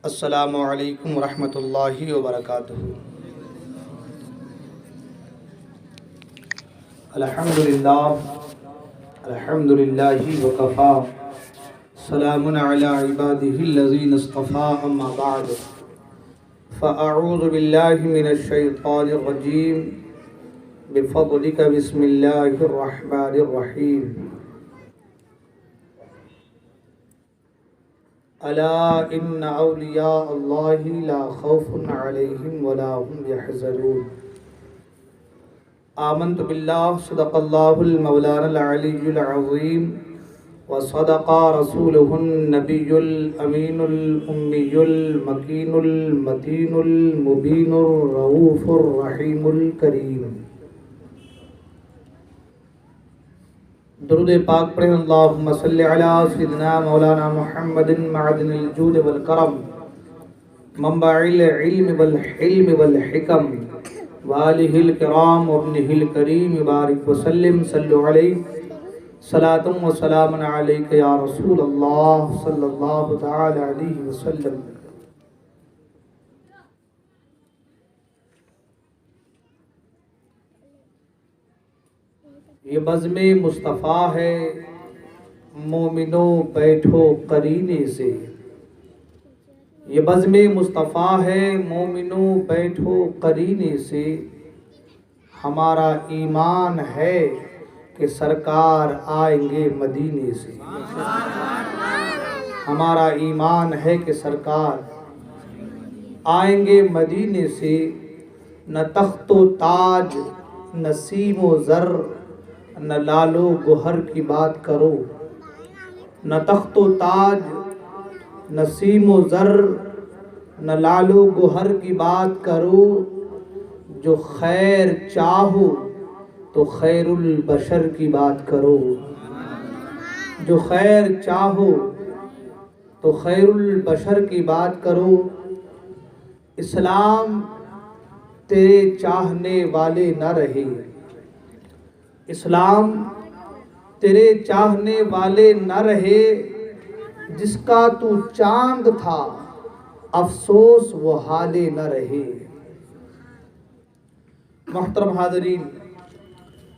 अस्सलामु अलैकुम वरहमतुल्लाहि वबरकातुहू। अल्हम्दुलिल्लाहि वकफ़ा सलामुन अला इबादिहिल्लज़ीना इस्तफ़ा अम्मा बअद फ़अऊज़ु बिल्लाहि मिनश शैतानिर रजीम बिफ़ज़लिका बिस्मिल्लाहिर रहमानिर रहीम। अला इन्ना औलिया अल्लाहि ला खौफुन अलैहिम वला हुम यहज़नून। आमन्तु बिल्लाह सदक़ल्लाहुल मौलानाल अलियुल अज़ीम व सदक़ा रसूलुहुन नबियुल अमीनुल उम्मियुल मकीनुल मतीनुल मुबीनुर रऊफ़ुर रहीमुल करीम। दुरूद पाक पढ़ें। अल्लाहुम्मा सल्लि अला सय्यिदिना मौलाना मुहम्मदिन मअदिनिल जूद वल करम मंबइल इल्म वल हिल्म वल हिकम वालिहिल किराम वब्निहिल करीम बारिक वसल्लिम सल्लु अलैहि सलातुम व सलामुन अलैका या रसूल अल्लाह सल्लल्लाहु तआला अलैहि वसल्लम। ये बज़्मे मुस्तफ़ा है मोमिनो बैठो करीने से। ये बज़्मे मुस्तफ़ा है मोमिनो बैठो करीने से। हमारा ईमान है कि सरकार आएंगे मदीने से। हमारा ईमान है कि सरकार आएंगे मदीने से। न तख्तो ताज न सीमो ज़र न लालो गोहर की बात करो। न तख्तो ताज न सीमो ज़र न लालो गोहर की बात करो। जो खैर चाहो तो खैरुल बशर की बात करो। जो खैर चाहो तो खैरुल बशर की बात करो। इस्लाम तेरे चाहने वाले न रहे। इस्लाम तेरे चाहने वाले न रहे। जिसका तू चांद था अफसोस वो हाले न रहे। मोहतरम हाज़रीन,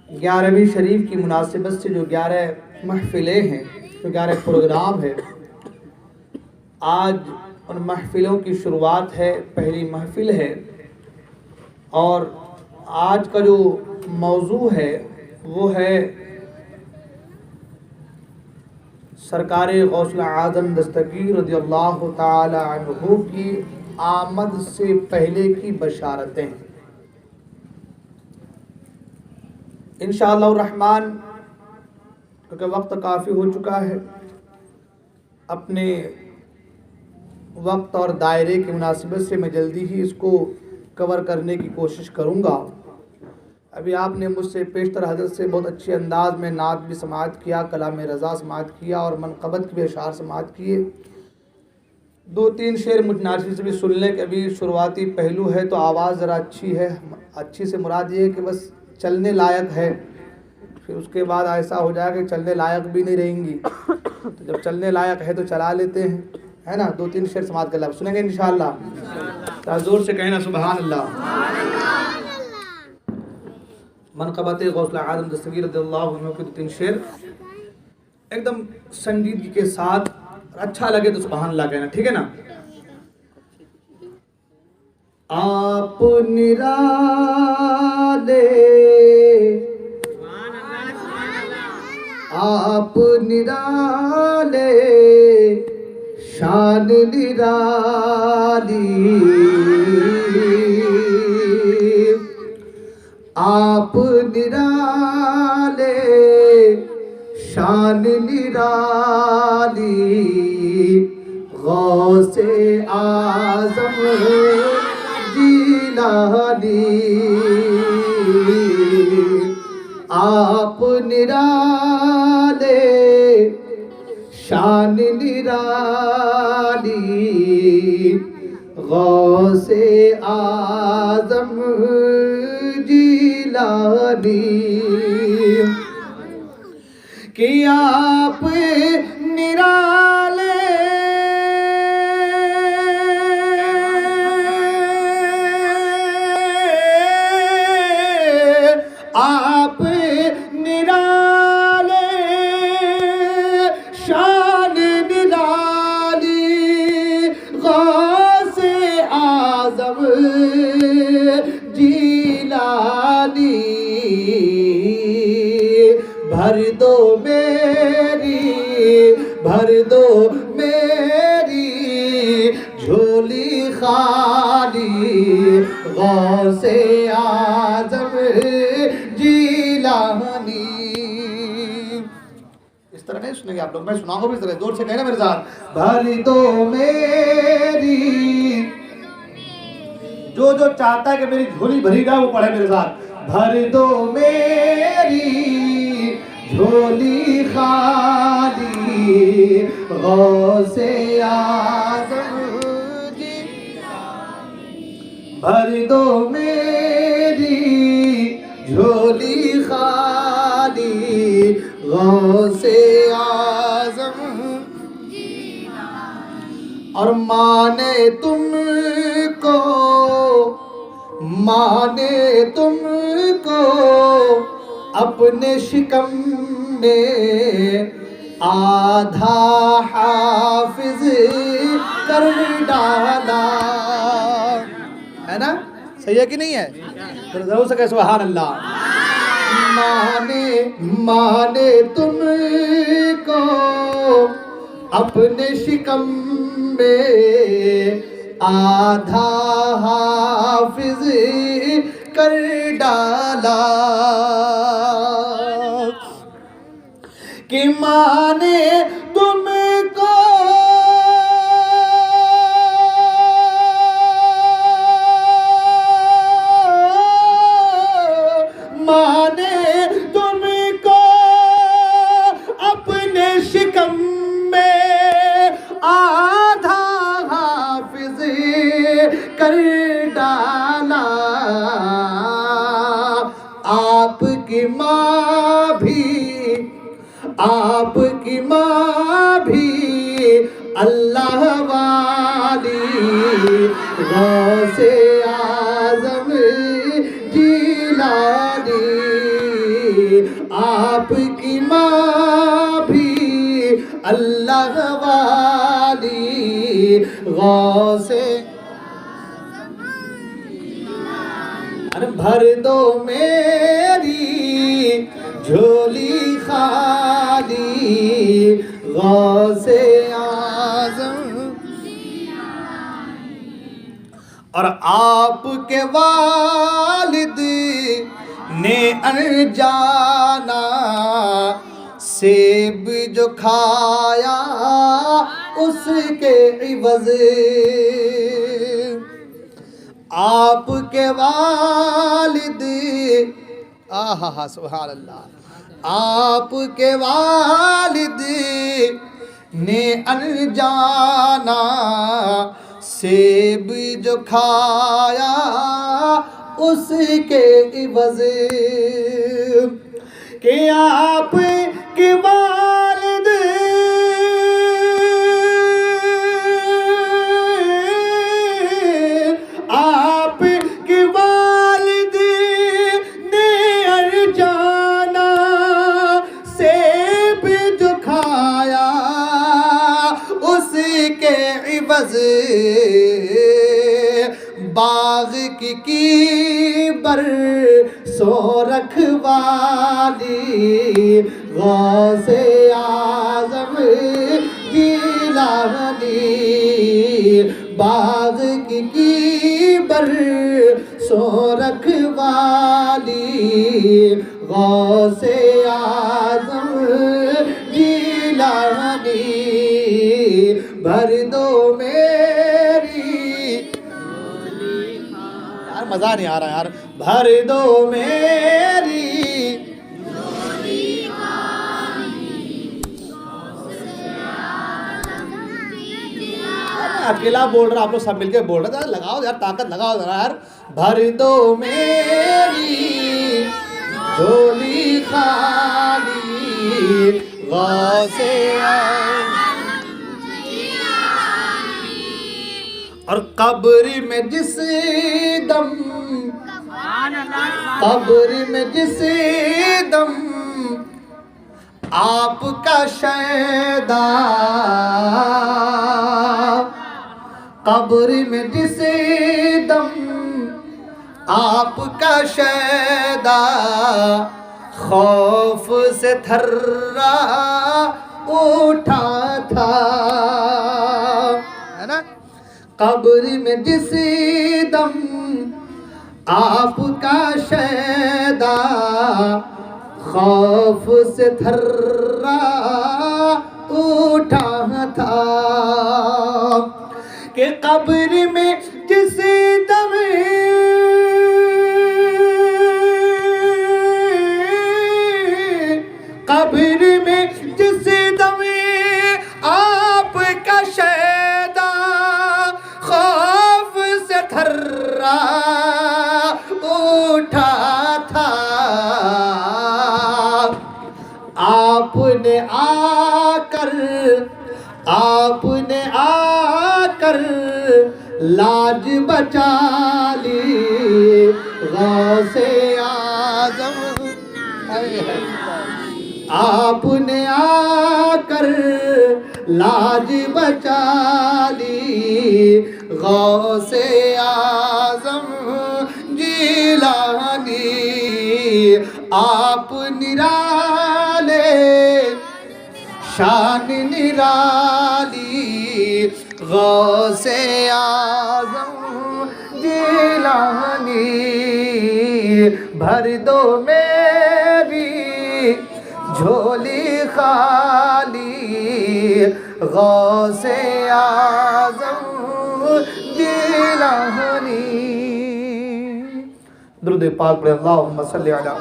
11वीं शरीफ की मुनासिबत से जो 11 महफिलें हैं, जो 11 प्रोग्राम है, आज उन महफिलों की शुरुआत है। पहली महफिल है और आज का जो मौजू है वो है सरकारे गौसुल आज़म दस्तगीर रज़ियल्लाहु ताला अन्हु की आमद से पहले की बशारतें। इंशाअल्लाह रहमान, क्योंकि वक्त काफ़ी हो चुका है, अपने वक्त और दायरे की मुनासिबत से मैं जल्दी ही इसको कवर करने की कोशिश करूँगा। अभी आपने मुझसे पेशतर हज़रत से बहुत अच्छे अंदाज में नात भी समाअत किया, कलाम रज़ा समाअत किया और मनक़बत के भी अशार समाअत किए। 2-3 शेर मुझ नाज़िर से भी सुन लें कि अभी शुरुआती पहलू है तो आवाज़ ज़रा अच्छी है। अच्छी से मुराद ये है कि बस चलने लायक है, फिर उसके बाद ऐसा हो जाएगा कि चलने लायक भी नहीं रहेंगी। तो जब चलने लायक है तो चला लेते हैं, है ना। 2-3 शेर समाअत कर सुनेंगे इंशाअल्लाह। ज़ोर से कहना सुबहान अल्लाह। मनक़बत गौसुल आज़म दस्तगीर रज़ियल्लाहु अन्हु के 2-3 शेर एकदम संजीदगी के साथ, अच्छा लगे तो सुबहान अल्लाह कहना, ठीक है ना। आप निराले, आप निराले, शान निराली। आप निराले, शान निराली, गौसे आज़म जिलानी। आप निराले, शान निराली, गौसे आज़म जिलानी। कि आप निराले गौसे आज़म जीलानी, भर दो मेरी झोली खाली, गौसे आज़म जीलानी। इस तरह नहीं सुनेंगे आप लोग, मैं सुनाऊंगा भी इस तरह, जोर से कहना मेरे साथ, भर दो मेरी, जो जो चाहता है कि मेरी झोली भरी जाए वो पढ़े मेरे साथ, भर दो मेरी झोली खाली, गौसे आज़म जी, भर दो मेरी झोली खाली, गौसे आज़म। और माने तुमको अपने शिकम में, आधा हाफिज कर डाला। है ना, सही है कि नहीं है? तो जरूर से कहे सुभान अल्लाह। माने तुमको अपने शिकम में, आधा हाफिज कर डाला, कि माने तुमको अपने शिकम में, आधा हाफिज कर डाला। आपकी माँ भी अल्लाह वाली, गौसे आज़म जीलानी, आपकी माँ भी अल्लाह वाली, गौसे। अरे भर दो मेरी झोली खाली, गौसे आज़म। और आपके वालिद ने अनजाना सेब जो खाया उसके इवज़, आपके वालिद, आहा सुभान अल्लाह, आपके वालिद ने अनजाना सेब जो खाया उसके इवज़, कि आपके वालिद ने अनजाना सेब जो खाया उसके इवज़, बाग की बरसो रखवाली, गौसे आज़म जीलानी, बाग की बरसो रखवाली, गौसे आज़म जीलानी, भर दो मेरी। यार मज़ा नहीं आ रहा यार, भर दो मेरी अकेला बोल रहा, आप लोग सब मिलके बोल रहे थे, लगाओ यार ताकत लगाओ जरा यार, भर दो मेरी झोली खाली, गौसे और कब्र में जिस दम आपका शैदा कब्र में जिसे दम आपका शैदा खौफ से थर्रा उठा था, है ना। कब्र में जिस दम आपका शैदा खौफ से थर्रा उठा था, कि कब्र में जिस दम कब्र में जिस दम आपका शैदा खौफ से थर्रा उठा था, आपने आकर लाज बचा ली गौसे आज़म, आपने आकर लाज बचा ली गौसे आज़म जिलानी, आप निराले शान निराली गौसे आज़म जिलानी, भर दो मेरी झोली खाली गौसे आज़म जिलानी। दुरूद पाक पढ़े, अल्लाहुम्मा सल्ली अला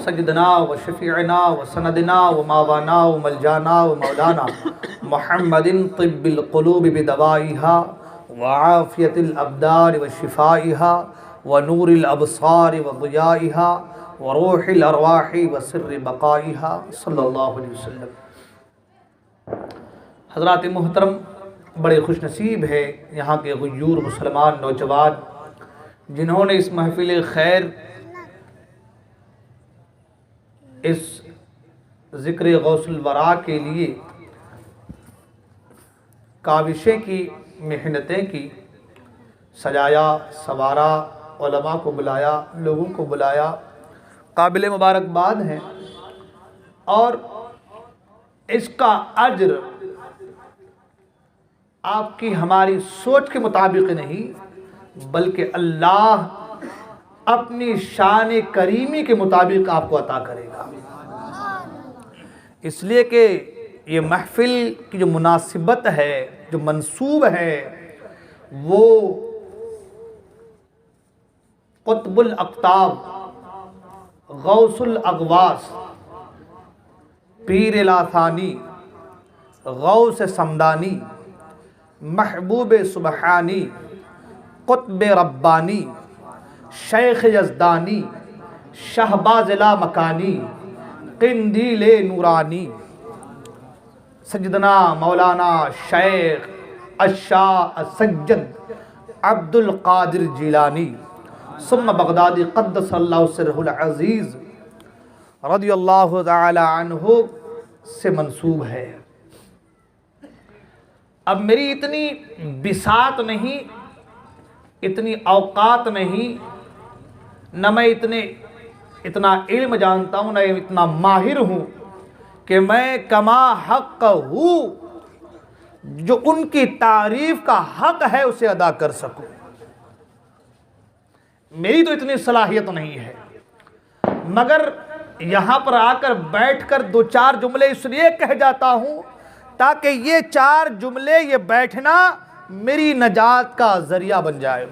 सय्यदना व शफीअना व सनदना व मावाना व मलजाना व मौलाना मुहम्मदिन तिब्बिल क़ुलूब बिदवाइहा व आफ़ियतिल अब्दार व शिफ़ाइहा व नूरिल अबसार व ज़ियाइहा व रूहिल अरवाहि व सिर्रि बक़ाइहा सल्लल्लाहु अलैहि वसल्लम। हज़रात मुहतरम, बड़े खुशनसीब है यहाँ के गुयूर मुसलमान नौजवान जिन्होंने इस महफ़िल खैर, इस ज़िक्र गौसुल वरा के लिए काविशें की, मेहनतें की, सजाया सवारा, उलमा को बुलाया, लोगों को बुलाया, काबिल मुबारकबाद हैं। और इसका अज्र आपकी हमारी सोच के मुताबिक नहीं, बल्कि अल्लाह अपनी शान करीमी के मुताबिक आपको अता करेगा। इसलिए कि ये महफ़िल की जो मुनासिबत है, जो मंसूब है, वो क़ुत्बुल अक़ताब गौसुल अग़वास पीर लासानी गौस समदानी महबूब सुबहानी क़ुत्ब रब्बानी शेख यज़दानी शहबाज़ला मकानी क़िंदील नूरानी सज्जदना मौलाना शेख अशाह सज्जद अब्दुल क़ादिर जिलानी सुम्मा बगदादी क़द्दसल्लाहु सिर्हुल अज़ीज़ रज़ियल्लाहु तआला अन्हु से मंसूब है। अब मेरी इतनी बिसात नहीं, इतनी औकात नहीं, न मैं इतना इल्म जानता हूँ, न इतना माहिर हूँ कि मैं कमा हक़ हूँ जो उनकी तारीफ़ का हक़ है उसे अदा कर सकूँ। मेरी तो इतनी सलाहियत नहीं है, मगर यहाँ पर आकर बैठकर दो चार जुमले इसलिए कह जाता हूँ ताकि ये चार जुमले, ये बैठना मेरी नजात का ज़रिया बन जाए।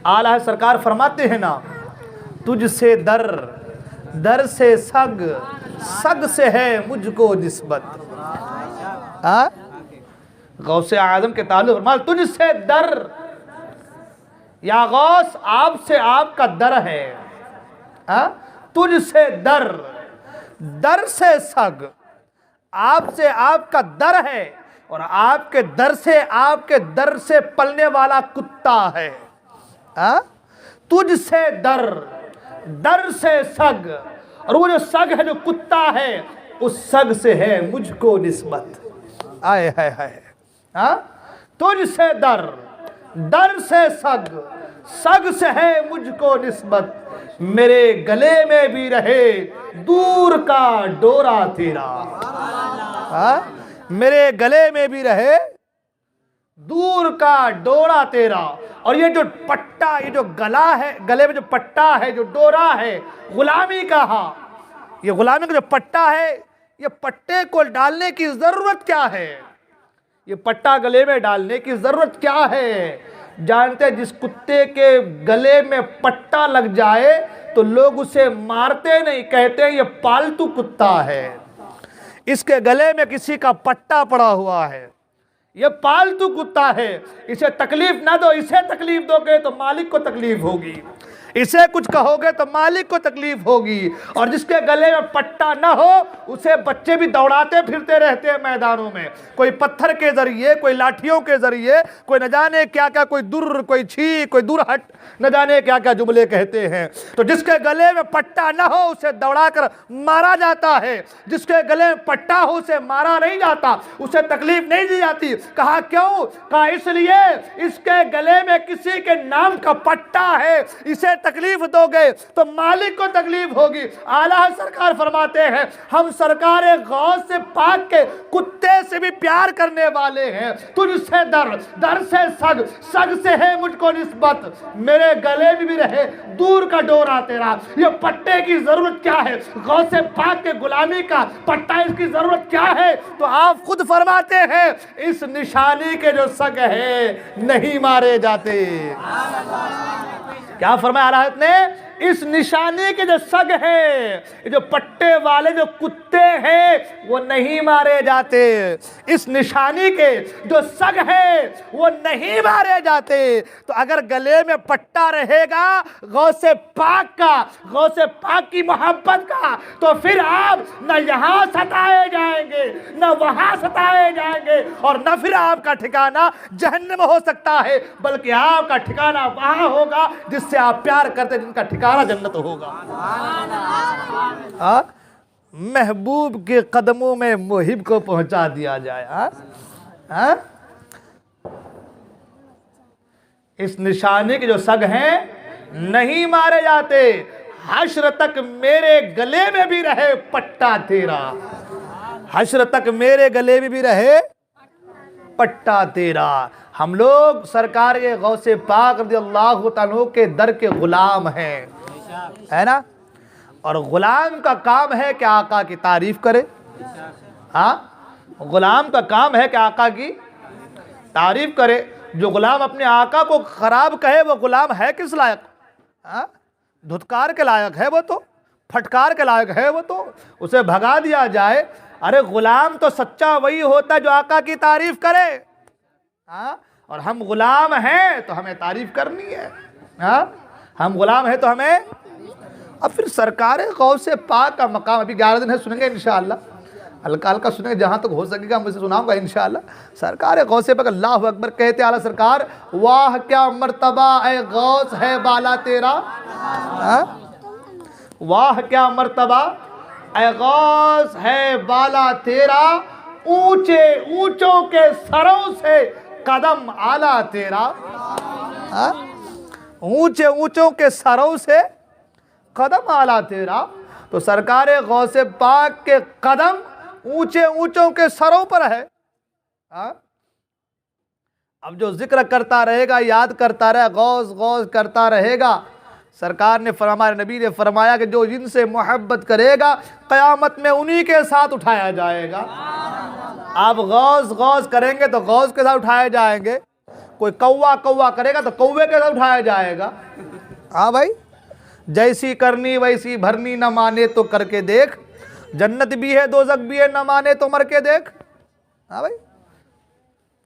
आला सरकार फरमाते हैं ना, तुझसे दर, दर से सग, सग से है मुझको निस्बत। गौसे आज़म के ताल्लुक़ फरमाया तुझसे दर, या गौस आपसे आपका दर है, तुझसे दर, दर से सग, आपसे आपका दर है, और आपके दर से पलने वाला कुत्ता है। तुझसे दर, दर से सग, और वो जो सग है, जो कुत्ता है, उस सग से है मुझको निस्बत। आए है हाँ, तुझसे दर, दर से सग, सग से है मुझको निस्बत, मेरे गले में भी रहे दूर का डोरा तेरा। हाँ, मेरे गले में भी रहे दूर का डोरा तेरा। और ये जो पट्टा, ये जो गला है, गले में जो पट्टा है, जो डोरा है, गुलामी का, हाँ, ये गुलामी का जो पट्टा है, ये पट्टे को डालने की जरूरत क्या है? ये पट्टा गले में डालने की जरूरत क्या है? जानते हैं, जिस कुत्ते के गले में पट्टा लग जाए तो लोग उसे मारते नहीं, कहते हैं ये पालतू कुत्ता है। इसके गले में किसी का पट्टा पड़ा हुआ है, ये पालतू कुत्ता है, इसे तकलीफ ना दो। इसे तकलीफ दोगे तो मालिक को तकलीफ होगी, इसे कुछ कहोगे तो मालिक को तकलीफ होगी। और जिसके गले में पट्टा ना हो उसे बच्चे भी दौड़ाते फिरते रहते हैं मैदानों में, कोई पत्थर के जरिए, कोई लाठियों के जरिए, कोई न जाने क्या क्या, कोई दुर, कोई छी, कोई दूर हट, न जाने क्या क्या जुमले कहते हैं। तो जिसके गले में पट्टा ना हो उसे दौड़ाकर मारा जाता है, जिसके गले में पट्टा हो उसे मारा नहीं जाता, उसे तकलीफ नहीं दी जाती। कहा क्यों? कहा इसलिए इसके गले में किसी के नाम का पट्टा है, इसे तकलीफ दोगे तो मालिक को तकलीफ होगी। आला सरकार फरमाते हैं, हम सरकार गौस से पाक के कुत्ते से भी प्यार करने वाले हैं। तुझसे दर, दर से सग, सग से है मुझको निस्बत, मेरे गले में भी रहे दूर का डोरा तेरा। ये पट्टे की जरूरत क्या है? गौस से पाक के गुलामी का पट्टा, इसकी जरूरत क्या है? तो आप खुद फरमाते हैं, इस निशानी के जो सग है नहीं मारे जाते। क्या फरमाया आयत ने? इस निशानी के जो सग है, जो पट्टे वाले जो कुत्ते हैं वो नहीं मारे जाते। इस निशानी के जो सग है वो नहीं मारे जाते। तो अगर गले में पट्टा रहेगा गौसे पाक का, गौसे पाक की मोहब्बत का, तो फिर आप न यहाँ सताए जाएंगे न वहाँ सताए जाएंगे, और न फिर आपका ठिकाना जहन्नम हो सकता है, बल्कि आपका ठिकाना वहाँ होगा जिससे आप प्यार करते, जिनका ठिकाना जन्नत होगा। महबूब के कदमों में मुहिब को पहुंचा दिया जाए। इस निशानी के जो सग हैं नहीं मारे जाते। हश्र तक मेरे गले में भी रहे पट्टा तेरा, हश्र तक मेरे गले में भी रहे पट्टा तेरा। हम लोग सरकार के गौसे पाक रज़ियल्लाहु ताला के दर के गुलाम हैं, है ना। और गुलाम का काम है कि आका की तारीफ करे। हाँ, गुलाम का काम है कि आका की तारीफ करे। जो गुलाम अपने आका को खराब कहे वो गुलाम है किस लायक? हाँ, धुतकार के लायक है वो, तो फटकार के लायक है वो, तो उसे भगा दिया जाए। अरे गुलाम तो सच्चा वही होता है जो आका की तारीफ करे। हाँ, और हम गुलाम हैं तो हमें तारीफ करनी है। हाँ, हम गुलाम हैं तो हमें। अब फिर सरकार गौसे पाक का मकाम अभी 11 दिन है, सुनेंगे इंशाअल्लाह, हल्का हल्का सुनेंगे, जहाँ तक हो सकेगा मुझे सुनाऊंगा इंशाअल्लाह। सरकार गौसे पाक, अल्लाह अकबर कहते आला सरकार, वाह क्या मर्तबा ए गौस है बाला तेरा। वाह क्या मर्तबा ए गौस है बाला तेरा, ऊंचे ऊंचों के सरों से कदम आला तेरा। ऊंचे ऊंचों के सरों से कदम आला तेरा। तो सरकार गौसे पाक के कदम ऊंचे ऊंचों के सरों पर है। अब जो जिक्र करता रहेगा, याद करता रहे, गौस गौस करता रहेगा, सरकार ने हमारे नबी ने फरमाया कि जो जिनसे मोहब्बत करेगा क़यामत में उन्हीं के साथ उठाया जाएगा। आप गौस गौस करेंगे तो गौस के साथ उठाए जाएंगे, कोई कौवा कौवा करेगा तो कौवे के साथ उठाया जाएगा। हाँ भाई, जैसी करनी वैसी भरनी, न माने तो करके देख, जन्नत भी है दोज़ख भी है, न माने तो मर के देख। हाँ भाई,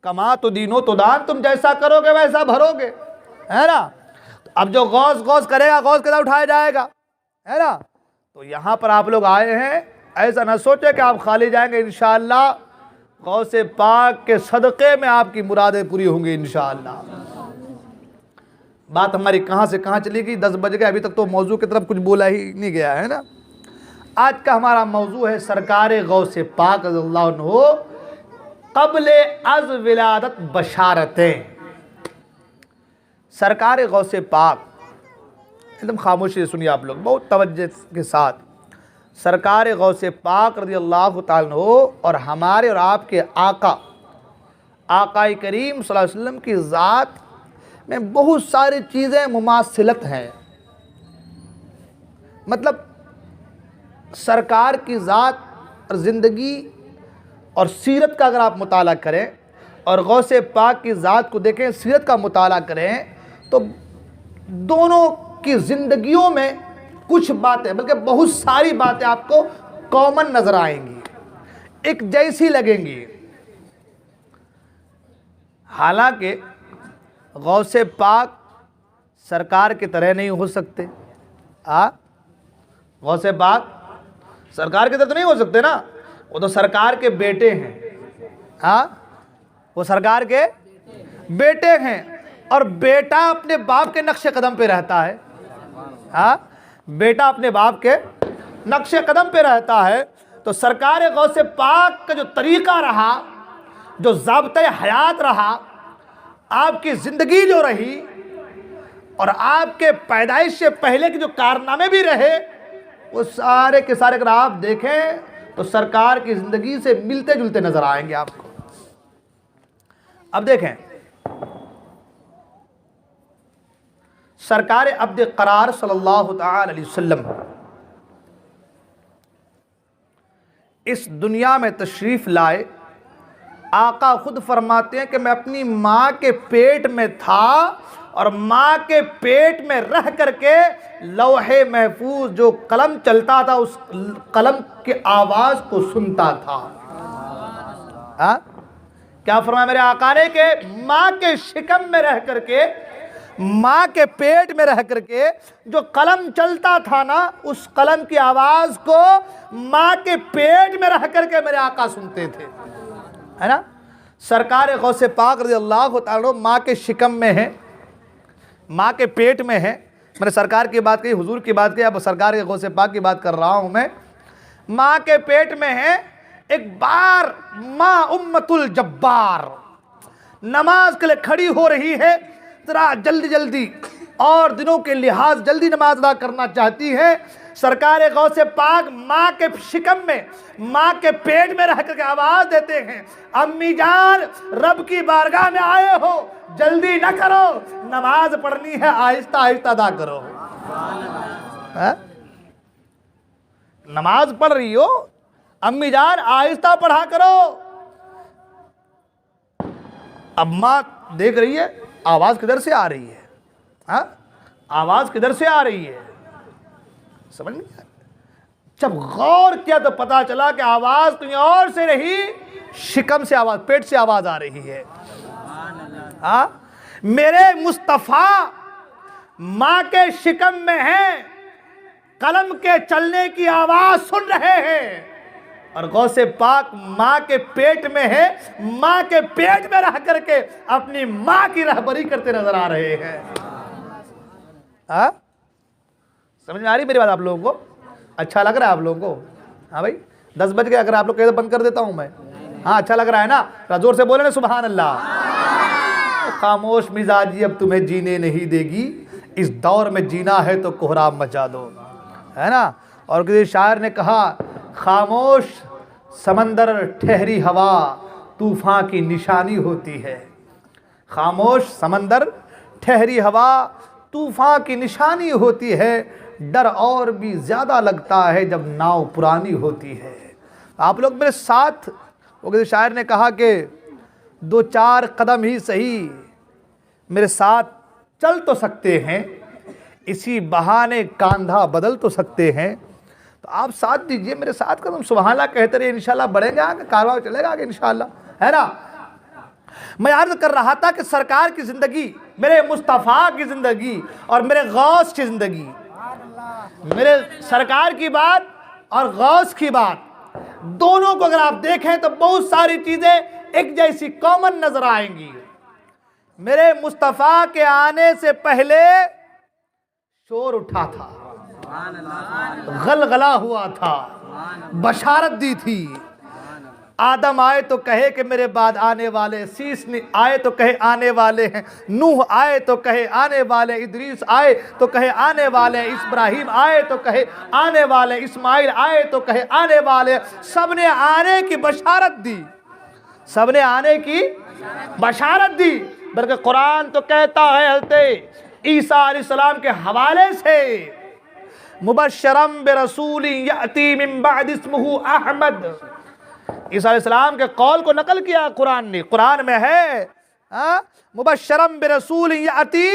कमा तो दीनो तो दान, तुम जैसा करोगे वैसा भरोगे, है ना। तो अब जो गौस गौस करेगा गौस के साथ उठाया जाएगा, है ना। तो यहाँ पर आप लोग आए हैं, ऐसा न सोचे कि आप खाली जाएंगे। इंशाअल्लाह गौसे पाक के सदक़े में आपकी मुरादें पूरी होंगी इंशाअल्लाह। बात हमारी कहाँ से कहाँ चली गई, 10 बज गए, अभी तक तो मौजू की तरफ कुछ बोला ही नहीं गया, है ना। आज का हमारा मौजू है सरकार गौसे पाक रज़ियल्लाहु अन्हु क़ब्ल अज़ विलादत बशारतें। सरकार गौसे पाक, एकदम खामोशी से सुनिए आप लोग, बहुत तवज्जो के साथ। सरकार गौसे पाक रज़ियल्लाहु ताला अन्हु और हमारे और आपके आका करीम सल्लल्लाहु अलैहि वसल्लम की ज़ात में बहुत सारी चीज़ें मुमासिलत हैं। मतलब सरकार की ज़ात और ज़िंदगी और सीरत का अगर आप मुताला करें और गौसे पाक की ज़ात को देखें, सीरत का मुताला करें, तो दोनों की ज़िंदगियों में कुछ बातें, बल्कि बहुत सारी बातें आपको कॉमन नज़र आएंगी, एक जैसी लगेंगी। हालांकि गौसे पाक सरकार की तरह नहीं हो सकते। गौसे पाक सरकार की तरह तो नहीं हो सकते ना, वो तो सरकार के बेटे हैं। वो सरकार के बेटे हैं और बेटा अपने बाप के नक्शे कदम पे रहता है। बेटा अपने बाप के नक्शे कदम पे रहता है। तो सरकार गौसे पाक का जो तरीक़ा रहा, जो ज़ाब्ते हयात रहा, आपकी ज़िंदगी जो रही और आपके पैदाइश से पहले के जो कारनामे भी रहे, वो सारे के सारे अगर आप देखें तो सरकार की ज़िंदगी से मिलते जुलते नज़र आएंगे आपको। अब देखें, सरकार अब्द करार सल्लल्लाहु ताला अलैहि वसल्लम इस दुनिया में तशरीफ़ लाए। आका खुद फरमाते हैं कि मैं अपनी माँ के पेट में था और माँ के पेट में रह करके लौहे महफूज जो कलम चलता था, उस कलम के आवाज़ को सुनता था। क्या फरमाया मेरे आका ने कि माँ के शिकम में रह करके, माँ के पेट में रह करके जो कलम चलता था ना, उस कलम की आवाज़ को माँ के पेट में रह करके मेरे आका सुनते थे, है ना। सरकार गौसे पाक रज़ियल्लाहु ताला माँ के शिकम में है, माँ के पेट में है। मैंने सरकार की बात कही, हुजूर की बात कही, अब सरकार के गौसे पाक की बात कर रहा हूँ मैं। माँ के पेट में है। एक बार माँ उम्मतुल जब्बार नमाज के लिए खड़ी हो रही है, जरा जल्दी जल्दी और दिनों के लिहाज जल्दी नमाज अदा करना चाहती है। सरकार गौसे पाक माँ के शिकम में, माँ के पेट में रह करके आवाज़ देते हैं, अम्मी जान रब की बारगाह में आए हो, जल्दी न करो, नमाज पढ़नी है, आहिस्ता आहिस्ता अदा करो। नमाज पढ़ रही हो, अम्मी जान आहिस्ता पढ़ा करो। अब माँ देख रही है आवाज़ किधर से आ रही है, आवाज़ किधर से आ रही है, समझ नहीं आया। जब गौर किया तो पता चला कि आवाज़ कहीं और से रही, शिकम से आवाज़, पेट से आवाज़ आ रही है। मेरे मुस्तफ़ा माँ के शिकम में हैं, कलम के चलने की आवाज़ सुन रहे हैं, और गौसे पाक माँ के पेट में है, माँ के पेट में रह करके अपनी माँ की रहबरी करते नजर आ रहे हैं। समझ में आ रही मेरी बात आप लोगों को? अच्छा लग रहा है आप लोगों को? हाँ भाई, 10 बज गए, अगर आप लोग कहे तो बंद कर देता हूँ मैं। हाँ, अच्छा लग रहा है ना? जोर से बोले ना सुभान अल्लाह। खामोश मिजाजी अब तुम्हें जीने नहीं देगी, इस दौर में जीना है तो कोहराम मचा दो, है ना। और किसी शायर ने कहा, खामोश समंदर ठहरी हवा तूफ़ान की निशानी होती है। खामोश समंदर ठहरी हवा तूफ़ान की निशानी होती है, डर और भी ज़्यादा लगता है जब नाव पुरानी होती है। आप लोग मेरे साथ, वो किसी शायर ने कहा कि 2-4 कदम ही सही मेरे साथ चल तो सकते हैं, इसी बहाने कांधा बदल तो सकते हैं। तो आप साथ दीजिए मेरे साथ कदम, सुभान अल्लाह कहते रहिए, इंशाल्लाह बढ़ेंगे आगे, कारवां चलेगा आगे इंशाल्लाह, है ना। मैं अर्ज कर रहा था कि सरकार की ज़िंदगी, मेरे मुस्तफ़ा की ज़िंदगी और मेरे गौस की ज़िंदगी, मेरे सरकार की बात और गौस की बात, दोनों को अगर आप देखें तो बहुत सारी चीज़ें एक जैसी कॉमन नज़र आएंगी। मेरे मुस्तफ़ा के आने से पहले शोर उठा था, गलगला हुआ था, बशारत दी थी। आदम आए तो कहे कि मेरे बाद आने वाले, शीश आए तो कहे आने वाले हैं, नूह आए तो कहे आने वाले, इदरीस आए तो कहे आने वाले, इब्राहिम आए तो कहे आने वाले, इस्माइल आए तो कहे आने वाले। सबने आने की बशारत दी, सबने आने की बशारत दी। बल्कि कुरान तो कहता है हज़रत ईसा अलैहिस्सलाम के हवाले से, मुबश्शरम बिरसूलिन याती मिन बाद इस्मुहु अहमद। ईसा अलैहिस्सलाम के कौल को नकल किया कुरान ने। कुरान में है मुबश्शरम बिरसूलिन याती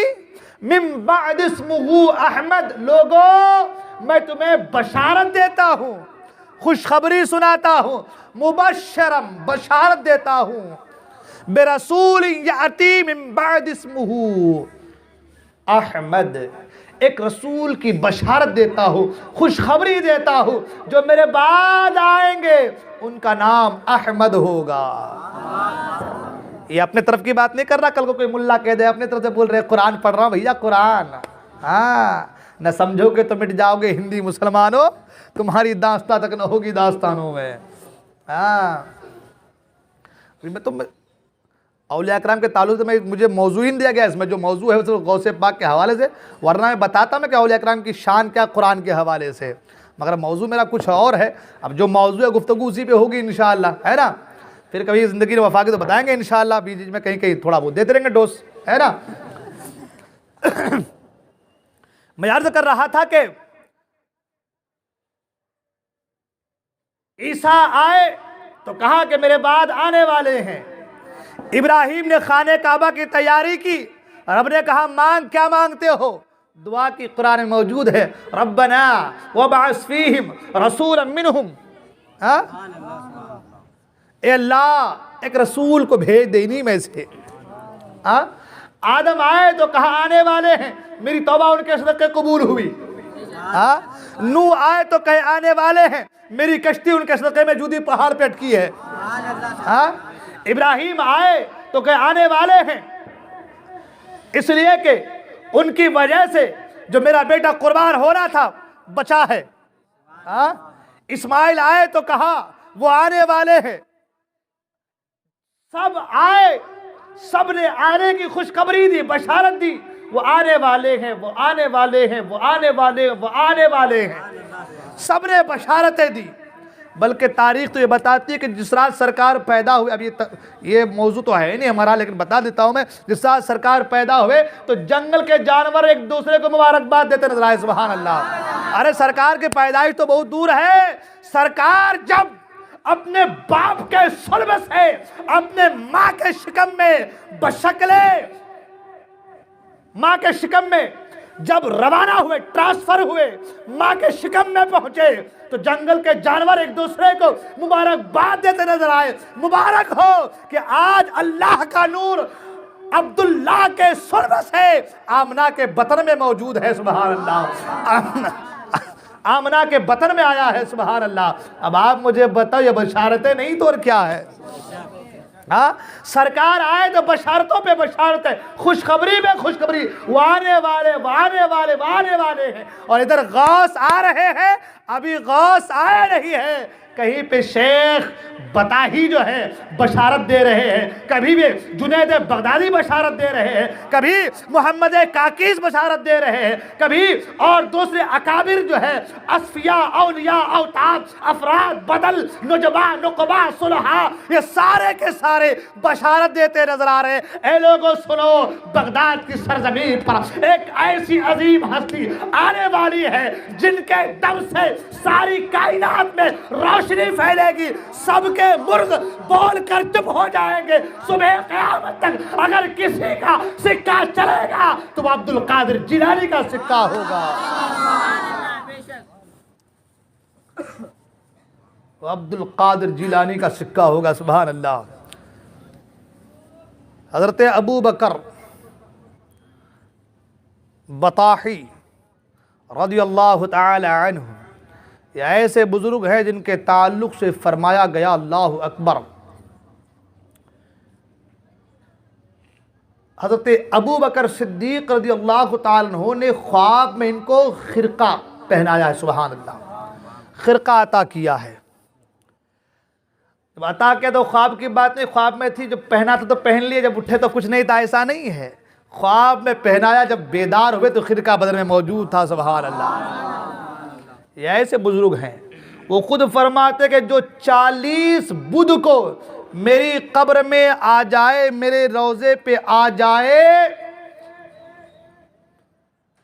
मिन बाद इस्मुहु अहमद। लोगों, मैं तुम्हें बशारत देता हूँ, खुशखबरी सुनाता हूँ, मुबश्शरम बशारत देता हूँ, बिरसूलिन याती मिन बाद इस्मुहु अहमद, एक रसूल की बशारत देता हूँ, खुशखबरी देता हूँ, जो मेरे बाद आएंगे उनका नाम अहमद होगा। ये अपने तरफ की बात नहीं कर रहा, कल को कोई मुल्ला कह दे अपने तरफ से बोल रहे कुरान पढ़ रहा हूँ। भैया कुरान, हाँ, न समझोगे तो मिट जाओगे हिंदी मुसलमानों, तुम्हारी दास्तां तक न होगी दास्तानों में। हाँ, मैं औलिया कराम के ताल्लुक से मुझे मौजू ही नहीं दिया गया, इसमें जो मौजू है वो गौसे पाक के हवाले से, वरना मैं बताता मैं कि औलिया कराम की शान क्या कुरान के हवाले से, मगर मौजू मेरा कुछ और है। अब जो मौजू है गुफ्तगू उसी पे होगी इंशाअल्लाह, है ना। फिर कभी ज़िंदगी में वफा के तो बताएंगे इंशाअल्लाह, बीच में कहीं कहीं थोड़ा बहुत देते रहेंगे डोज, है ना। मैं अर्ज कर रहा था कि ईसा आए तो कहा कि मेरे बाद आने वाले हैं। इब्राहिम ने खाने काबा की तैयारी की, रब ने कहा मांग, क्या मांगते हो? दुआ की कुरान में मौजूद है, रब्बना वबअस फीहिम रसूलन मिनहुम। ए अल्लाह, एक रसूल को भेज दे इन्हीं में से। आदम आए तो कहा आने वाले हैं, मेरी तौबा उनके सदक़े कबूल हुई। नूह आए तो कहे आने वाले हैं, मेरी कश्ती उनके सदक़े में जूदी पहाड़ पे अटकी है। इब्राहिम आए तो कहे आने वाले हैं, इसलिए कि उनकी वजह से जो मेरा बेटा कुर्बान हो रहा था बचा है। इस्माइल आए तो कहा वो आने वाले हैं। सब आए, सब ने आने की खुशखबरी दी, बशारत दी, वो आने वाले हैं, वो आने वाले हैं, वो आने वाले हैं, वो आने वाले हैं। सब ने बशारतें दी। बल्कि तारीख तो ये बताती है कि जिस रात सरकार पैदा हुई, अब ये मौजू तो है नहीं हमारा, लेकिन बता देता हूँ मैं, जिस रात सरकार पैदा हुए तो जंगल के जानवर एक दूसरे को मुबारकबाद देते नजर आए। सुभान अल्लाह। अरे सरकार की पैदाइश तो बहुत दूर है। सरकार जब अपने बाप के सुल्ब से अपने माँ के शिकम में बशक्ले माँ के शिकम में जब रवाना हुए, ट्रांसफर हुए, माँ के शिकम में पहुंचे, तो जंगल के जानवर एक दूसरे को मुबारकबाद देते नजर आए। मुबारक हो कि आज अल्लाह का नूर अब्दुल्लाह के सुल्ब से आमना के बतन में मौजूद है। सुभान अल्लाह। आमना के बतन में आया है। सुभान अल्लाह। अब आप मुझे बताओ, ये बशारतें नहीं तो और क्या है? हाँ, सरकार आए तो बशारतों पे बशारत है, खुशखबरी में खुशखबरी, वो आने वाले, वो आने वाले, वो आने वाले हैं। और इधर गौस आ रहे हैं, अभी गौस आए नहीं है, कहीं पे शेख बताही जो है बशारत दे रहे हैं, कभी भी जुनैद बगदादी बशारत दे रहे हैं, कभी मोहम्मद काकीस बशारत दे रहे हैं, कभी और दूसरे अकाबिर जो है असफिया, औलिया, औताब, अफराद, बदल, नुजबा, नुकबा, सुलहा, ये सारे के सारे बशारत देते नजर आ रहे हैं। ए लोगों सुनो, बगदाद की सरजमीन पर एक ऐसी अजीम हस्ती आने वाली है जिनके दम से सारी कायनात में रोशनी फैलेगी, सबके मुर्ग बोल कर चुप हो जाएंगे। सुबह क़यामत तक अगर किसी का सिक्का चलेगा तो वो अब्दुल कादिर जिलानी का सिक्का होगा। वो अब्दुल कादिर जिलानी का सिक्का होगा। सुभान अल्लाह। हज़रत अबू बकर बताही रज़ियल्लाहु तआला अन्हु, ये ऐसे बुजुर्ग हैं जिनके ताल्लुक़ से फरमाया गया अल्लाहु अकबर। हज़रत अबू बकर सिद्दीक़ रज़ियल्लाहु तआला अन्हु ने ख्वाब में इनको खिरका पहनाया है, सुभान अल्लाह, खिरका अता किया है। जब अता किया तो ख्वाब की बात नहीं, ख्वाब में थी, जब पहना था तो पहन लिए, जब उठे तो कुछ नहीं था, ऐसा नहीं है। ख्वाब में पहनाया, जब बेदार हुए तो खिरका बदन में मौजूद था, सुभान अल्लाह। ये ऐसे बुजुर्ग हैं, वो खुद फरमाते कि जो 40 बुध को मेरी कब्र में आ जाए, मेरे रोज़े पे आ जाए,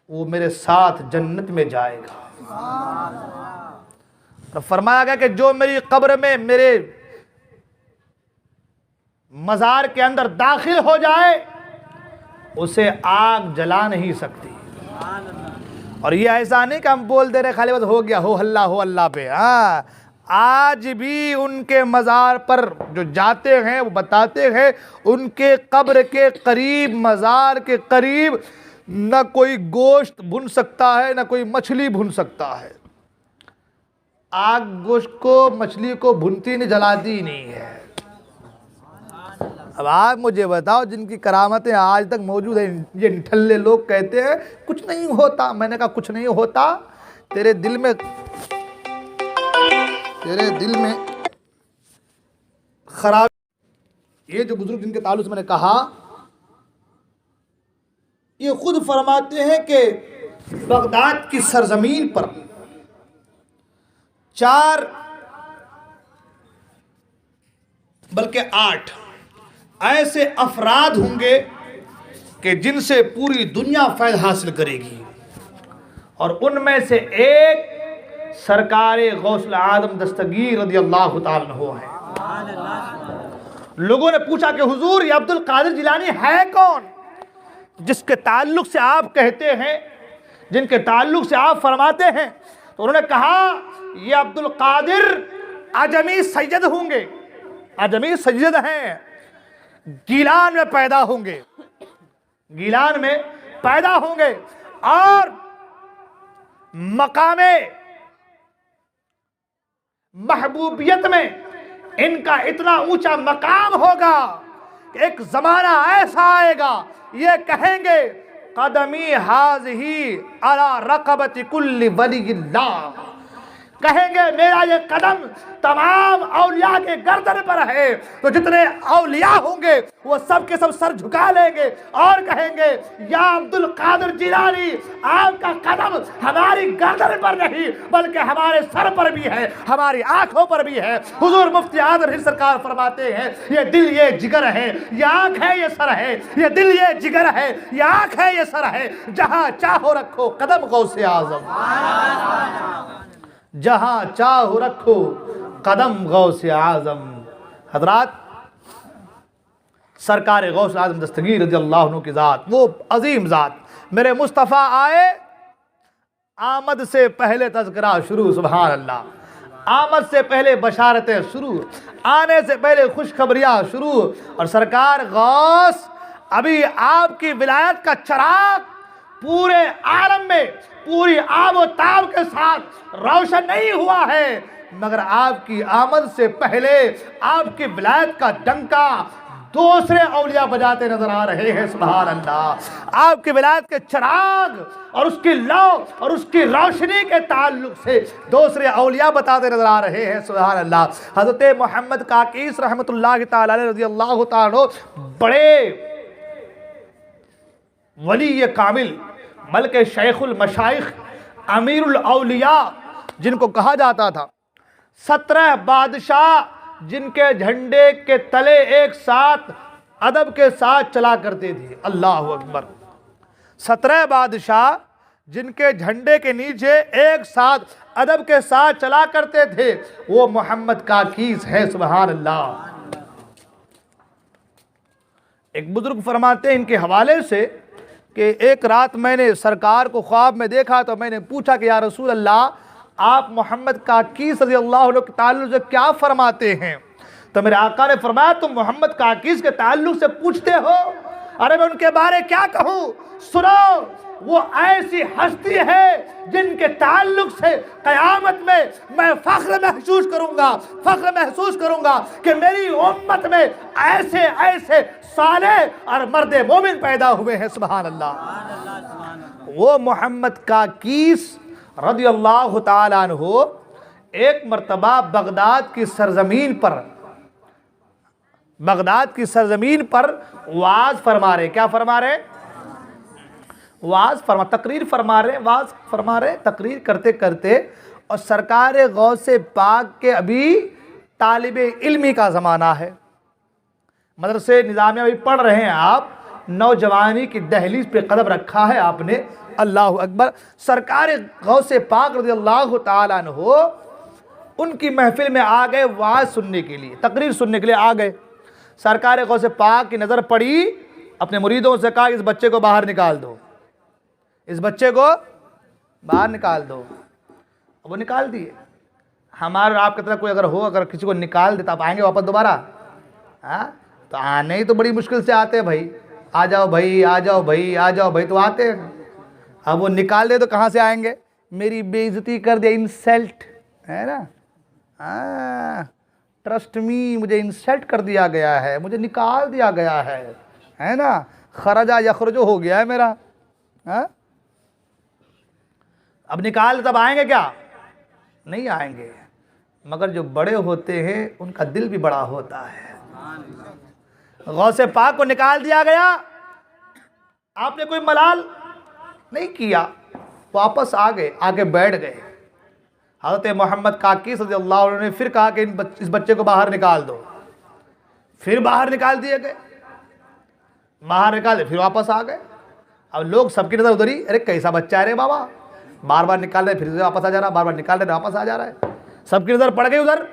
वो मेरे साथ जन्नत में जाएगा। तो फरमाया गया कि जो मेरी कब्र में, मेरे मज़ार के अंदर दाखिल हो जाए, उसे आग जला नहीं सकती। और ये ऐसा नहीं कि हम बोल दे रहे खाली बस हो गया, हो अल्लाह पे। हाँ, आज भी उनके मज़ार पर जो जाते हैं वो बताते हैं, उनके कब्र के करीब, मज़ार के करीब न कोई गोश्त भुन सकता है, न कोई मछली भुन सकता है। आग गोश्त को, मछली को भुनती नहीं, जलाती नहीं है। अब आप मुझे बताओ, जिनकी करामतें आज तक मौजूद हैं, ये निठल्ले लोग कहते हैं कुछ नहीं होता। मैंने कहा कुछ नहीं होता, तेरे दिल में खराब। ये जो बुजुर्ग जिनके ताल्लुक से मैंने कहा, ये खुद फरमाते हैं कि बगदाद की सरजमीन पर 4 बल्कि 8 ऐसे अफराद होंगे कि जिनसे पूरी दुनिया फ़ैज़ हासिल करेगी, और उनमें से एक सरकारे गौसल आदम दस्तगीर रज़ियल्लाहु ताला अन्हु है। लोगों ने पूछा कि हुजूर, ये अब्दुल कादिर जिलानी है कौन, जिसके ताल्लुक से आप कहते हैं, जिनके ताल्लुक से आप फरमाते हैं? तो उन्होंने कहा ये अब्दुल कादिर अजमी सैयद होंगे, अजमी सैयद हैं, गीलान में पैदा होंगे, गीलान में पैदा होंगे, और मकामे महबूबियत में इनका इतना ऊंचा मकाम होगा कि एक जमाना ऐसा आएगा, ये कहेंगे कदमी हाज़िही अला रक़बति कुल्ली वलिय्यिल्लाह, कहेंगे मेरा ये कदम तमाम औलिया के गर्दन पर है। तो जितने औलिया होंगे वो सब के सब सर झुका लेंगे और कहेंगे या अब्दुल कादिर जिलानी, आपका कदम हमारी गर्दन पर नहीं बल्कि हमारे सर पर भी है, हमारी आंखों पर भी है। हुजूर मुफ्ती आज़म हिंद सरकार फरमाते हैं, ये दिल ये जिगर है, ये आंख है ये सर है, ये दिल ये जिगर है, ये आंख है ये सर है, जहां चाहो रखो कदम गौसे आज़म, जहां चाहो रखो कदम गौसे आज़म। हजरात, सरकार गौस आज़म दस्तगीर रज़ियल्लाहु अन्हु की ज़ात, वो अजीम ज़ात, मेरे मुस्तफ़ा आए, आमद से पहले तज़किरा शुरू, सुभान अल्लाह, आमद से पहले बशारतें शुरू, आने से पहले खुशखबरियाँ शुरू। और सरकार गौस, अभी आपकी विलायत का चिराग पूरे आलम में पूरी आबो ताब के साथ रोशन नहीं हुआ है, मगर आपकी आमद से पहले आपकी विलायत का डंका दूसरे औलिया बजाते नजर आ रहे हैं, सुभान अल्लाह। आपकी विलायत के चिराग और उसकी लौ और उसकी रोशनी के ताल्लुक से दूसरे औलिया बताते नजर आ रहे हैं, सुभान अल्लाह। हज़रत मोहम्मद काकीस रहमतुल्लाह ताला अलैहि रज़ियल्लाहु ताला बड़े वली कामिल, बल्कि शेखुल मशाइख, अमीरुल औलिया जिनको कहा जाता था, 17 बादशाह जिनके झंडे के तले एक साथ अदब के साथ चला करते थे, अल्लाह अकबर। 17 बादशाह जिनके झंडे के नीचे एक साथ अदब के साथ चला करते थे, वो मोहम्मद काकीस है, सुभान अल्लाह। एक बुजुर्ग फरमाते हैं इनके हवाले से कि एक रात मैंने सरकार को ख्वाब में देखा, तो मैंने पूछा कि या रसूल अल्लाह, आप मोहम्मद काकीस रज़ियल्लाहु अन्हु के ताल्लुक़ से क्या फरमाते हैं? तो मेरे आका ने फरमाया, तुम मोहम्मद काकीस के ताल्लुक़ से पूछते हो? अरे मैं उनके बारे क्या कहूँ, सुनो, वो ऐसी हस्ती है जिनके ताल्लुक़ से क़यामत में मैं फ़ख्र महसूस करूँगा कि मेरी उम्मत में ऐसे ऐसे सालेह और मर्द मोमिन पैदा हुए हैं, सुभान अल्लाह। वो मोहम्मद काकीस रज़ियल्लाहु ताला अन्हु एक मर्तबा बगदाद की सरजमीन पर वाज फरमा रहे। क्या फरमा रहे? तकरीर फरमा रहे। तकरीर करते करते और सरकार गौसे पाक के अभी तालिबे इल्मी का ज़माना है, मदरसे निज़ामिया अभी पढ़ रहे हैं आप, नौजवानी की दहलीज पे कदम रखा है आपने, अल्लाहु अकबर। सरकार गौसे पाक रज़ियल्लाहु ताला अन्हु उनकी महफिल में आ गए, वाज सुनने के लिए, तकरीर सुनने के लिए आ गए। सरकार गौसे पाक की नज़र पड़ी, अपने मुरीदों से कहा इस बच्चे को बाहर निकाल दो, इस बच्चे को बाहर निकाल दो। वो निकाल दिए। हमारे आपकी तरह कोई अगर किसी को निकाल देता, आप आएंगे वापस दोबारा? हाँ, तो आने ही तो बड़ी मुश्किल से आते हैं भाई, आ जाओ भाई, आ जाओ भाई, आ जाओ भाई, तो आते हैं। अब वो निकाल दे तो कहाँ से आएंगे? मेरी बेइज्जती कर दे, इंसल्ट है ना। ट्रस्ट मी, मुझे इंसल्ट कर दिया गया है, मुझे निकाल दिया गया है ना। खरजा यखरजो हो गया है मेरा। अब निकाल तब आएंगे क्या? नहीं आएंगे। मगर जो बड़े होते हैं उनका दिल भी बड़ा होता है। गौसे पाक को निकाल दिया गया, आपने कोई मलाल नहीं किया, वापस आ गए, आके बैठ गए। हज़रत मोहम्मद काकी सल्लल्लाहु अलैहि वसल्लम ने फिर कहा कि इस बच्चे को बाहर निकाल दो। फिर बाहर निकाल दिए गए, बाहर निकाले, फिर वापस आ गए। अब लोग सबकी नज़र उधर ही, अरे कैसा बच्चा है रे बाबा, बार बार निकाल रहे फिर से वापस आ जा रहा, बार बार निकाल रहे वापस आ जा रहा है। सबकी नज़र पड़ गई उधर,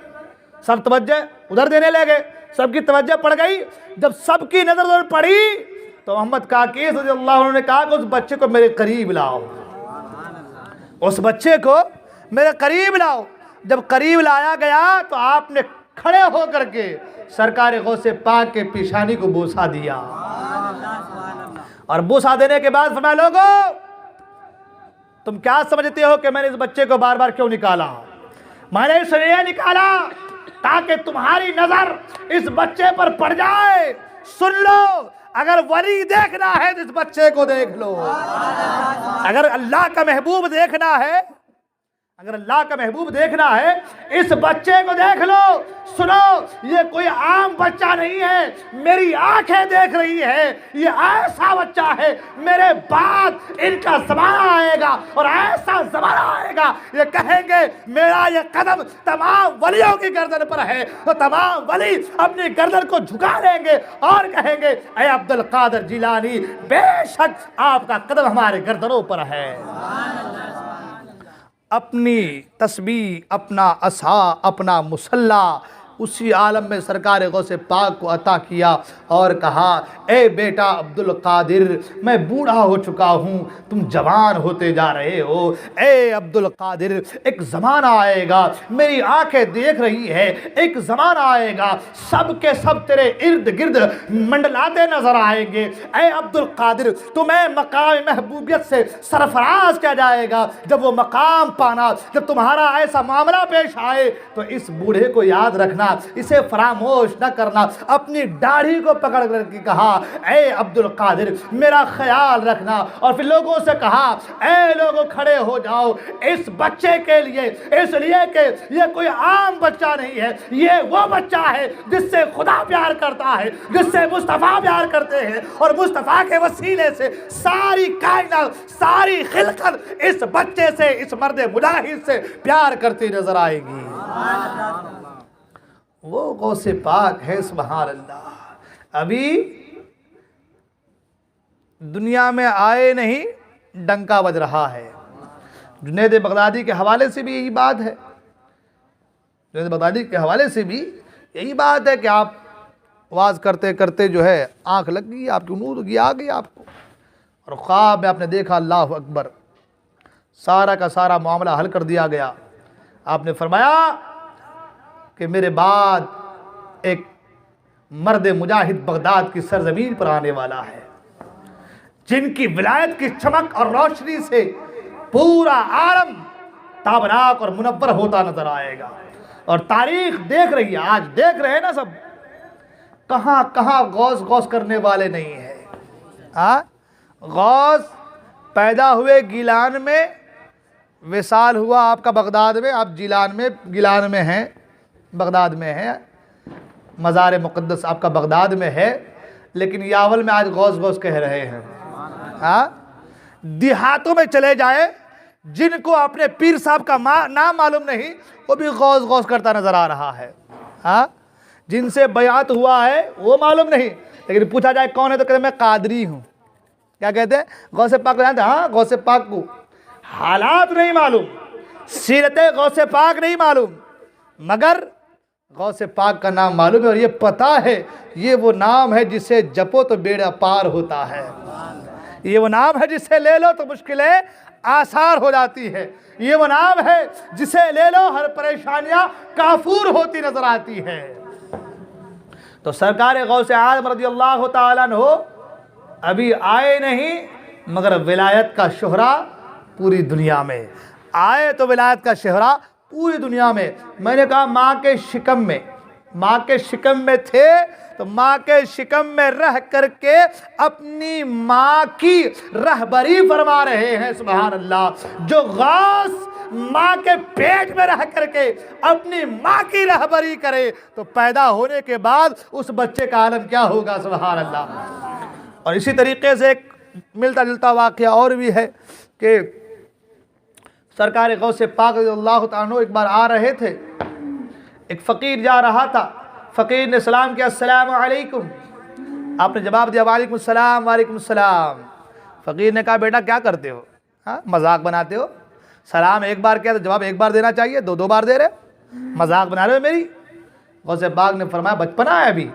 सब तवज्जो उधर देने लगे, सबकी तवज्जो पड़ गई। जब सबकी नज़र उधर पड़ी तो मोहम्मद काकी रज़ियल्लाहु अन्हु ने कहा कि उस बच्चे को मेरे करीब लाओ, उस बच्चे को मेरे करीब लाओ। जब करीब लाया गया तो आपने खड़े होकर के सरकार गौसे पाक के पेशानी को बोसा दिया, और बोसा देने के बाद फरमाया, लोगों तुम क्या समझते हो कि मैंने इस बच्चे को बार बार क्यों निकाला? मैंने इसलिए निकाला ताकि तुम्हारी नजर इस बच्चे पर पड़ जाए। सुन लो, अगर वली देखना है तो इस बच्चे को देख लो, अगर अल्लाह का महबूब देखना है, अगर अल्लाह का महबूब देखना है, इस बच्चे को देख लो। सुनो, ये कोई आम बच्चा नहीं है, मेरी आंखें देख रही है, ये ऐसा बच्चा है, मेरे बाद इनका ज़माना आएगा और ऐसा ज़माना आएगा ये कहेंगे मेरा ये कदम तमाम वलियों की गर्दन पर है, तो तमाम वली अपनी गर्दन को झुका लेंगे और कहेंगे ऐ अब्दुल कादिर जिलानी, बेशक आपका कदम हमारे गर्दनों पर है। अपनी तस्बीह, अपना असा, अपना मुसल्ला उसी आलम में सरकार गौसे पाक को अता किया और कहा, ए बेटा अब्दुल कादिर, मैं बूढ़ा हो चुका हूँ, तुम जवान होते जा रहे हो। ए अब्दुल कादिर, एक ज़माना आएगा, मेरी आंखें देख रही है, एक ज़माना आएगा सब के सब तेरे इर्द गिर्द मंडलाते नजर आएंगे। ए अब्दुल कादिर, तुम्हें मकाम महबूबियत से सरफराज किया जाएगा। जब वो मकाम पाना, जब तुम्हारा ऐसा मामला पेश आए तो इस बूढ़े को याद रखना, इसे फरामोश न करना। अपनी दाढ़ी को पकड़ करके कहा, ए अब्दुल कादिर, मेरा ख्याल रखना। और फिर लोगों से कहा, ए लोगों खड़े हो जाओ इस बच्चे के लिए, इसलिए कि ये कोई आम बच्चा नहीं है, ये वो बच्चा है जिससे खुदा प्यार करता है, जिससे मुस्तफ़ा प्यार करते हैं, और मुस्तफ़ा के वसीले से सारी कायनात, सारी खिलकत इस बच्चे से, इस मर्द मुजाहिद से प्यार करती नजर आएगी। वो गौसे पाक है, सुभान अल्लाह। अभी दुनिया में आए नहीं डंका बज रहा है। जुनैद बगदादी के हवाले से भी यही बात है, जुनैद बगदादी के हवाले से भी यही बात है कि आप वाज करते करते जो है आंख लग गई, आपकी नूर की आ गई आपको, और ख्वाब में आपने देखा अल्लाह अकबर, सारा का सारा मामला हल कर दिया गया। आपने फरमाया कि मेरे बाद एक मर्द मुजाहिद बगदाद की सरजमीन पर आने वाला है, जिनकी विलायत की चमक और रोशनी से पूरा आलम ताबनाक और मुनव्वर होता नजर आएगा। और तारीख देख रही है, आज देख रहे हैं ना सब, कहाँ कहाँ गौस गौस करने वाले नहीं है। गौस पैदा हुए गिलान में, विसाल हुआ आपका बगदाद में, आप गिलान में हैं, बगदाद में हैं, मज़ार मुक़द्दस आपका बगदाद में है, लेकिन यावल में आज गौस गौस कह रहे हैं। हाँ, देहातों में चले जाए, जिनको अपने पीर साहब का नाम मालूम नहीं, वो भी गौस गौस करता नजर आ रहा है। हाँ, जिनसे बयात हुआ है वो मालूम नहीं, लेकिन पूछा जाए कौन है तो कहते मैं कादरी हूँ। क्या कहते हैं? गौसे पाक जानते? हाँ, गौसे पाक को हालात नहीं मालूम, सीरत गौसे पाक नहीं मालूम, मगर गौसे पाक का नाम मालूम है, और ये पता है ये वो नाम है जिसे जपो तो बेड़ा पार होता है। ये वो नाम है जिसे ले लो तो मुश्किलें आसार हो जाती है। ये वो नाम है जिसे ले लो हर परेशानियां काफूर होती नजर आती है। तो सरकार गौसे आज़म रज़ियल्लाहु ताला अन्हु अभी आए नहीं, मगर विलायत का शोहरा पूरी दुनिया में आए, तो विलायत का शोहरा पूरी दुनिया में। मैंने कहा माँ के शिकम में थे, तो माँ के शिकम में रह करके अपनी माँ की रहबरी फरमा रहे हैं। सुभान अल्लाह। जो गौस माँ के पेट में रह करके अपनी माँ की रहबरी करे, तो पैदा होने के बाद उस बच्चे का आलम क्या होगा। सुभान अल्लाह। और इसी तरीके से एक मिलता जुलता वाक़या और भी है कि सरकार गौसे पाक रज़ियल्लाहु ताला अन्हु एक बार आ रहे थे, एक फ़कीर जा रहा था, फ़कीर ने सलाम किया, अस्सलाम वालेकुम। आपने जवाब दिया वालेकुम सलाम, वालेकुम सलाम। फ़कीर ने कहा बेटा क्या करते हो? हाँ, मजाक बनाते हो? सलाम एक बार किया तो जवाब एक बार देना चाहिए, दो बार दे रहे, मजाक बना रहे हो मेरी। गौसे पाक ने फरमाया बचपना है अभी,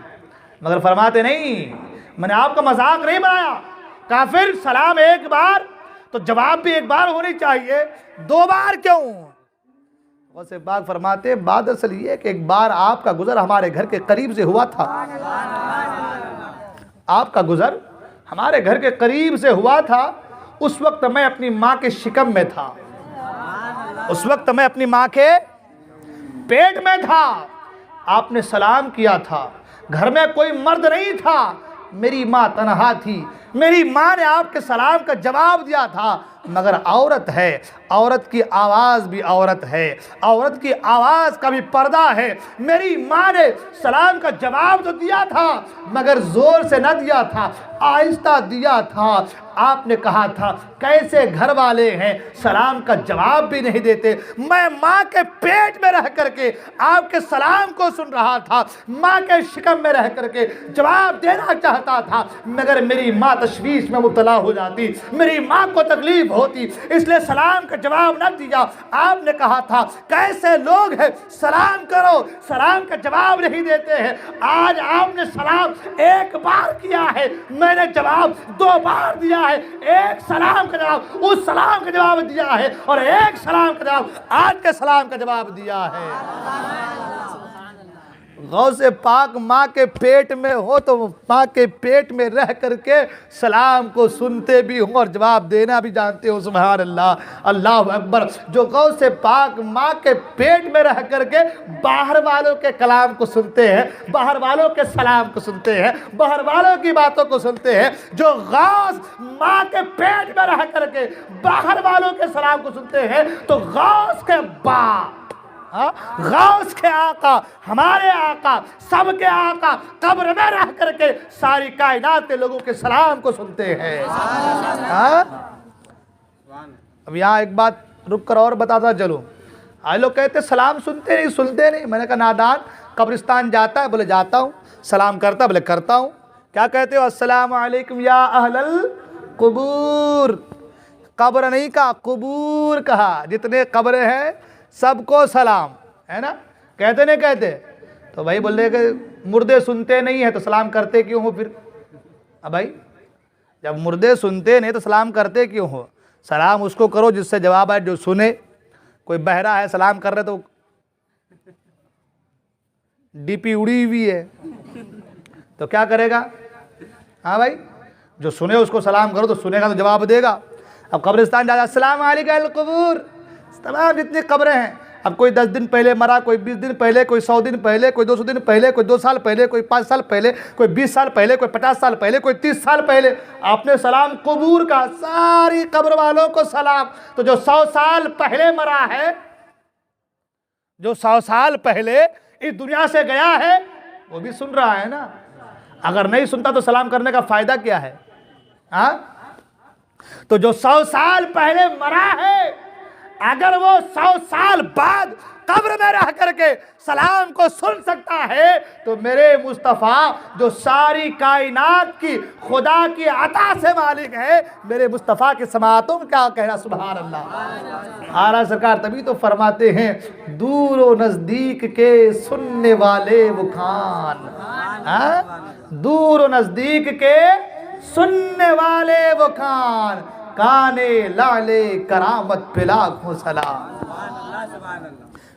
मगर फरमाते नहीं मैंने आपका मजाक नहीं बनाया। काफिर, सलाम एक बार तो जवाब भी एक बार होनी चाहिए, दो बार क्यों? गौसे पाक फरमाते बात असल ये कि एक बार आपका गुजर हमारे घर के करीब से हुआ था। आपका गुजर हमारे घर के करीब से हुआ था। उस वक्त मैं अपनी माँ के शिकम में था, उस वक्त मैं अपनी माँ के पेट में था। आपने सलाम किया था, घर में कोई मर्द नहीं था, मेरी माँ तनहा थी। मेरी माँ ने आपके सलाम का जवाब दिया था, मगर औरत है, औरत की आवाज़ भी औरत है, औरत की आवाज़ का भी पर्दा है। मेरी माँ ने सलाम का जवाब तो दिया था, मगर ज़ोर से न दिया था, आहिस्ता दिया था। आपने कहा था कैसे घर वाले हैं, सलाम का जवाब भी नहीं देते। मैं माँ के पेट में रह करके आपके सलाम को सुन रहा था, माँ के शिकम में रह करके जवाब देना चाहता था, मगर मेरी माँ तशवीश में मुब्तला हो जाती, मेरी माँ को तकलीफ होती, इसलिए सलाम का जवाब न दिया। आपने कहा था कैसे लोग हैं, सलाम करो, सलाम का जवाब नहीं देते हैं। आज आपने सलाम एक बार किया है, मैंने जवाब दो बार दिया है। एक सलाम का जवाब उस सलाम का जवाब दिया है, और एक सलाम का जवाब आज के सलाम का जवाब दिया है। गौसे पाक माँ के पेट में हो तो माँ के पेट में रह करके सलाम को सुनते भी हो और जवाब देना भी जानते हो। सुभान अल्लाह, अल्लाह अकबर। जो गौसे पाक माँ के पेट में रह करके बाहर वालों के कलाम को सुनते हैं, बाहर वालों के सलाम को सुनते हैं, बाहर वालों की बातों को सुनते हैं। जो गौस माँ के पेट में रह करके बाहर वालों के सलाम को सुनते हैं, तो गौस के बाप, गौस के आका, हमारे आका, सबके आका कब्र में रह करके सारी कायनात के लोगों के सलाम को सुनते हैं। अब यहाँ एक बात रुक कर और बताता चलूं। आज लोग कहते सलाम सुनते नहीं। मैंने कहा नादान, कब्रिस्तान जाता है? बोले जाता हूँ। सलाम करता? बोले करता हूँ। क्या कहते हो? अस्सलाम वालेकुम या अहलल कुबूर। कब्र नहीं कहा, कुबूर कहा। जितने कब्रें हैं सबको सलाम, है ना? कहते नहीं कहते? तो भाई बोल रहे कि मुर्दे सुनते नहीं है तो सलाम करते क्यों हो फिर? अब भाई जब मुर्दे सुनते नहीं तो सलाम करते क्यों हो? सलाम उसको करो जिससे जवाब आए, जो सुने। कोई बहरा है सलाम कर रहे तो डीपी उड़ी हुई है तो क्या करेगा? हाँ भाई, जो सुने उसको सलाम करो तो सुनेगा तो जवाब देगा। अब कब्रिस्तान जा, अस्सलाम वालेकुम कबूर, तमाम जितनी कब्रें हैं अब कोई 10 दिन पहले मरा, कोई 20 दिन पहले, कोई 100 दिन पहले, कोई 200 दिन पहले, कोई 2 साल पहले, कोई 5 साल पहले, कोई 20 साल पहले, कोई 50 साल पहले, कोई 30 साल पहले। आपने सलाम कबूर का, सारी कब्र वालों को सलाम। तो जो 100 साल पहले मरा है, जो 100 साल पहले इस दुनिया से गया है, वो भी सुन रहा है ना। अगर नहीं सुनता तो सलाम करने का फायदा क्या है? तो जो 100 साल पहले मरा है, अगर वो 100 साल बाद कब्र में रह करके सलाम को सुन सकता है, तो मेरे मुस्तफ़ा जो सारी कायनात की खुदा की अता से मालिक है, मेरे मुस्तफ़ा की समातों में क्या कहना, सुभान अल्लाह। आला सरकार तभी तो फरमाते हैं, दूर व नज़दीक के सुनने वाले वो कान, दूर व नज़दीक के सुनने वाले वो कान, काने लाले करामत पे लाखों सलाम।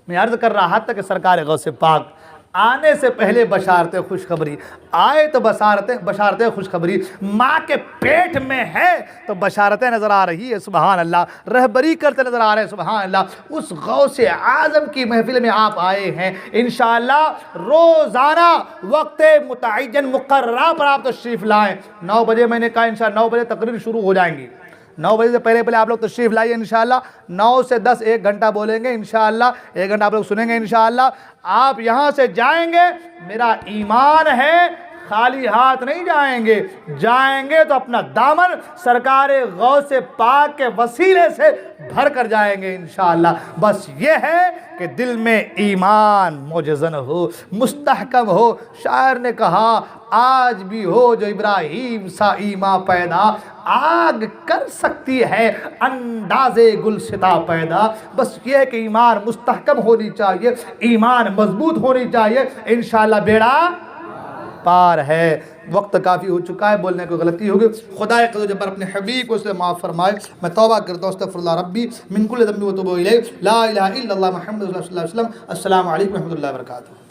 मैं अर्ज कर रहा था कि सरकार गौसे पाक आने से पहले बशारते खुशखबरी, आए तो बशारते खुशखबरी, माँ के पेट में है तो बशारतें नज़र आ रही है, सुभान अल्लाह। रहबरी करते नज़र आ रहे हैं, सुभान अल्लाह। उस गौसे आज़म की महफिल में आप आए हैं। इंशाअल्लाह रोज़ाना वक्त मुतअय्यन मुकर्रर पर आप तशरीफ़ लाएँ। 9 बजे मैंने कहा इंशाअल्लाह 9 बजे तकरीर शुरू हो जाएंगी। 9 बजे से पहले आप लोग तशरीफ़ लाइए इंशाअल्लाह। 9 से 10 1 घंटा बोलेंगे इंशाअल्लाह, 1 घंटा आप लोग सुनेंगे इंशाअल्लाह। आप यहाँ से जाएंगे, मेरा ईमान है खाली हाथ नहीं जाएंगे, जाएंगे तो अपना दामन सरकार गौसे पाक के वसीले से भर कर जाएंगे इंशाअल्लाह। बस ये है कि दिल में ईमान मुजज़्ज़न हो, मुस्तहकम हो। शायर ने कहा, आज भी हो जो इब्राहीम सा ईमा पैदा, आग कर सकती है अंदाज़े गुलसिता पैदा। बस ये है कि ईमान मुस्तहकम होनी चाहिए, ईमान मजबूत होनी चाहिए, इंशाअल्लाह बेड़ा पार है। वक्त काफ़ी हो चुका है, बोलने को गलती होगी। खुदा जब्बार अपने हबीब को इसलिए माफ़ फरमाए। मैं तौबा करता हूँ, अस्तग़फिरुल्लाह रब्बी मिन कुल्लि ज़ंबि व अतूबु इलैह, ला इलाहा इल्लल्लाह मुहम्मदुर रसूलुल्लाह सल्लल्लाहु अलैहि वसल्लम। अस्सलामु अलैकुम व रहमतुल्लाहि व बरकातुहू।